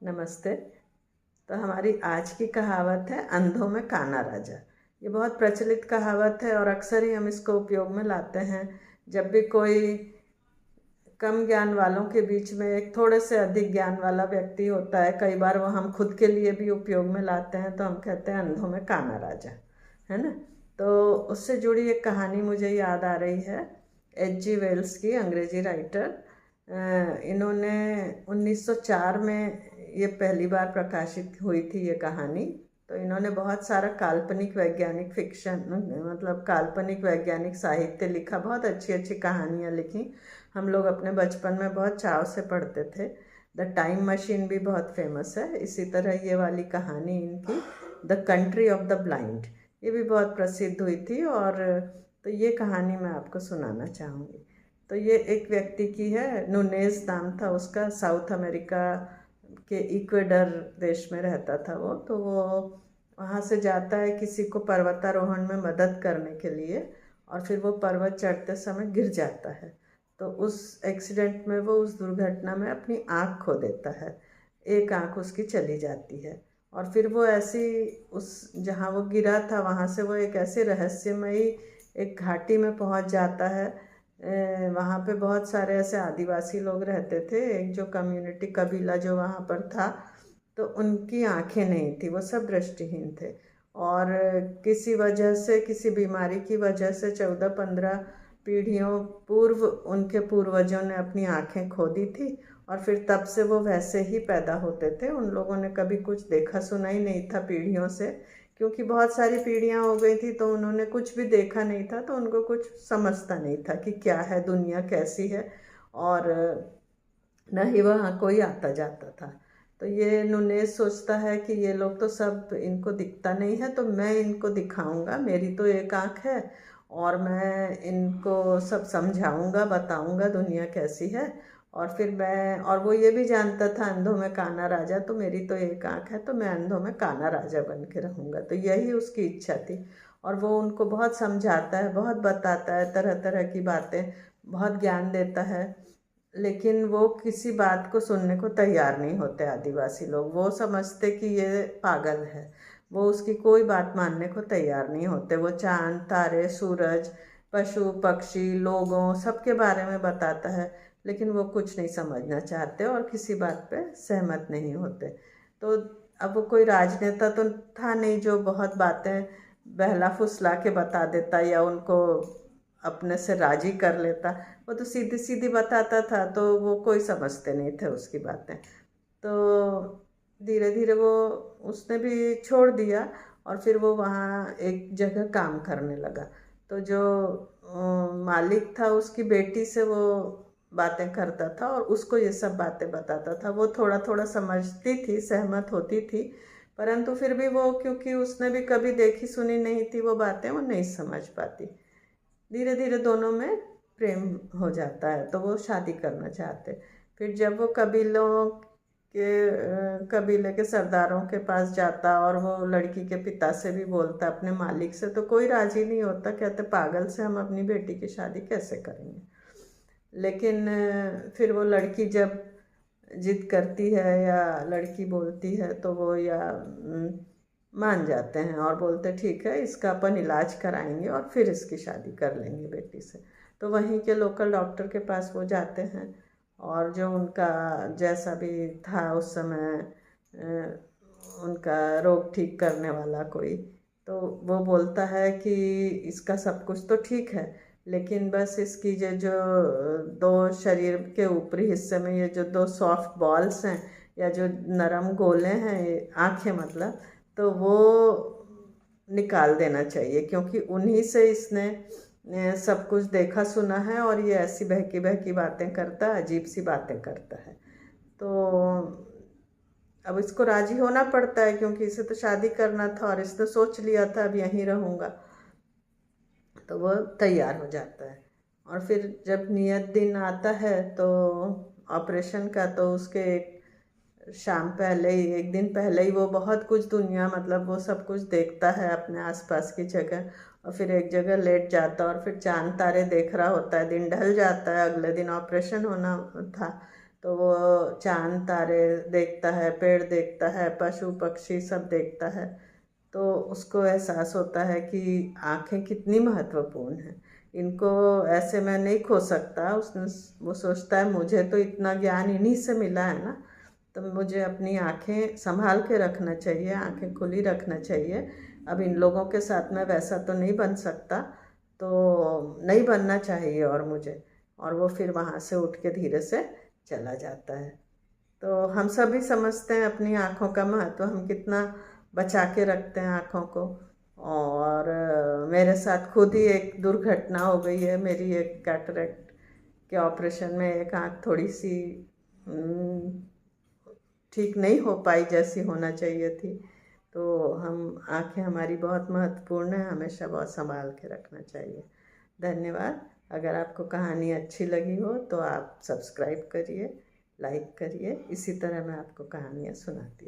नमस्ते। तो हमारी आज की कहावत है अंधों में काना राजा। ये बहुत प्रचलित कहावत है और अक्सर ही हम इसको उपयोग में लाते हैं। जब भी कोई कम ज्ञान वालों के बीच में एक थोड़े से अधिक ज्ञान वाला व्यक्ति होता है, कई बार वो हम खुद के लिए भी उपयोग में लाते हैं, तो हम कहते हैं अंधों में काना राजा, है ना। तो उससे जुड़ी एक कहानी मुझे याद आ रही है, H.G. वेल्स की, अंग्रेजी राइटर। इन्होंने 1904 में ये पहली बार प्रकाशित हुई थी ये कहानी। तो इन्होंने बहुत सारा काल्पनिक वैज्ञानिक फिक्शन, मतलब काल्पनिक वैज्ञानिक साहित्य लिखा, बहुत अच्छी अच्छी कहानियाँ लिखी। हम लोग अपने बचपन में बहुत चाव से पढ़ते थे। द टाइम मशीन भी बहुत फेमस है। इसी तरह ये वाली कहानी इनकी, the country of the blind, ये भी बहुत प्रसिद्ध हुई थी। और तो ये कहानी मैं आपको सुनाना चाहूँगी। तो ये एक व्यक्ति की है, नुनेज नाम था उसका, साउथ अमेरिका के इक्वेडर देश में रहता था वो। तो वो वहाँ से जाता है किसी को पर्वतारोहण में मदद करने के लिए, और फिर वो पर्वत चढ़ते समय गिर जाता है। तो उस एक्सीडेंट में, वो उस दुर्घटना में अपनी आँख खो देता है। एक आँख उसकी चली जाती है। और फिर वो ऐसी, उस जहाँ वो गिरा था वहाँ से वो एक ऐसे रहस्यमयी एक घाटी में पहुँच जाता है। वहाँ पे बहुत सारे ऐसे आदिवासी लोग रहते थे, एक जो कम्युनिटी कबीला जो वहाँ पर था, तो उनकी आंखें नहीं थी, वो सब दृष्टिहीन थे। और किसी वजह से, किसी बीमारी की वजह से 14-15 पीढ़ियों पूर्व उनके पूर्वजों ने अपनी आंखें खो दी थी। और फिर तब से वो वैसे ही पैदा होते थे। उन लोगों ने कभी कुछ देखा सुना ही नहीं था पीढ़ियों से, क्योंकि बहुत सारी पीढ़ियाँ हो गई थी, तो उन्होंने कुछ भी देखा नहीं था, तो उनको कुछ समझता नहीं था कि क्या है, दुनिया कैसी है। और न ही वहाँ कोई आता जाता था। तो ये नुनेज सोचता है कि ये लोग तो सब, इनको दिखता नहीं है, तो मैं इनको दिखाऊंगा, मेरी तो एक आँख है, और मैं इनको सब समझाऊंगा, बताऊंगा दुनिया कैसी है। और फिर मैं, और वो ये भी जानता था अंधों में काना राजा, तो मेरी तो एक आँख है, तो मैं अंधों में काना राजा बन के रहूँगा। तो यही उसकी इच्छा थी। और वो उनको बहुत समझाता है, बहुत बताता है, तरह तरह की बातें, बहुत ज्ञान देता है। लेकिन वो किसी बात को सुनने को तैयार नहीं होते आदिवासी लोग। वो समझते कि ये पागल है। वो उसकी कोई बात मानने को तैयार नहीं होते। वो चांद, तारे, सूरज, पशु पक्षी, लोगों, सबके बारे में बताता है, लेकिन वो कुछ नहीं समझना चाहते और किसी बात पे सहमत नहीं होते। तो अब वो कोई राजनेता तो था नहीं जो बहुत बातें बहला फुसला के बता देता या उनको अपने से राजी कर लेता। वो तो सीधी सीधी बताता था, तो वो कोई समझते नहीं थे उसकी बातें। तो धीरे धीरे वो, उसने भी छोड़ दिया। और फिर वो वहाँ एक जगह काम करने लगा। तो जो मालिक था, उसकी बेटी से वो बातें करता था और उसको ये सब बातें बताता था। वो थोड़ा थोड़ा समझती थी, सहमत होती थी, परंतु फिर भी वो, क्योंकि उसने भी कभी देखी सुनी नहीं थी वो बातें, वो नहीं समझ पाती। धीरे धीरे दोनों में प्रेम हो जाता है, तो वो शादी करना चाहते। फिर जब वो कबीले के सरदारों के पास जाता और वो लड़की के पिता से भी बोलता, अपने मालिक से, तो कोई राजी नहीं होता। कहते पागल से हम अपनी बेटी की शादी कैसे करेंगे। लेकिन फिर वो लड़की जब जिद करती है या लड़की बोलती है, तो वो या मान जाते हैं और बोलते ठीक है, इसका अपन इलाज कराएंगे और फिर इसकी शादी कर लेंगे बेटी से। तो वहीं के लोकल डॉक्टर के पास वो जाते हैं, और जो उनका जैसा भी था उस समय, उनका रोग ठीक करने वाला कोई, तो वो बोलता है कि इसका सब कुछ तो ठीक है, लेकिन बस इसकी जो जो दो शरीर के ऊपरी हिस्से में ये जो दो सॉफ्ट बॉल्स हैं, या जो नरम गोले हैं, आँखें मतलब, तो वो निकाल देना चाहिए, क्योंकि उन्हीं से इसने सब कुछ देखा सुना है, और ये ऐसी बहकी बहकी बातें करता है, अजीब सी बातें करता है। तो अब इसको राजी होना पड़ता है, क्योंकि इसे तो शादी करना था और इसने सोच लिया था अब यहीं रहूँगा। तो वो तैयार हो जाता है। और फिर जब नियत दिन आता है तो ऑपरेशन का, तो उसके शाम पहले ही, एक दिन पहले ही, वो बहुत कुछ दुनिया, मतलब वो सब कुछ देखता है अपने आसपास की जगह, और फिर एक जगह लेट जाता है और फिर चांद तारे देख रहा होता है। दिन ढल जाता है, अगले दिन ऑपरेशन होना था। तो वो चांद तारे देखता है, पेड़ देखता है, पशु पक्षी सब देखता है, तो उसको एहसास होता है कि आँखें कितनी महत्वपूर्ण हैं, इनको ऐसे मैं नहीं खो सकता। उसने वो सोचता है मुझे तो इतना ज्ञान इन्हीं से मिला है ना, तो मुझे अपनी आँखें संभाल के रखना चाहिए, आँखें खुली रखना चाहिए। अब इन लोगों के साथ में वैसा तो नहीं बन सकता, तो नहीं बनना चाहिए और वो फिर वहाँ से उठ के धीरे से चला जाता है। तो हम सभी समझते हैं अपनी आँखों का महत्व, हम कितना बचा के रखते हैं आँखों को। और मेरे साथ खुद ही एक दुर्घटना हो गई है। मेरी एक कैटरेक्ट के ऑपरेशन में एक आँख थोड़ी सी ठीक नहीं हो पाई जैसी होना चाहिए थी। तो आँखें हमारी बहुत महत्वपूर्ण है, हमेशा बहुत संभाल के रखना चाहिए। धन्यवाद। अगर आपको कहानी अच्छी लगी हो तो आप सब्सक्राइब करिए, लाइक करिए। इसी तरह मैं आपको कहानियाँ सुनाती हूँ।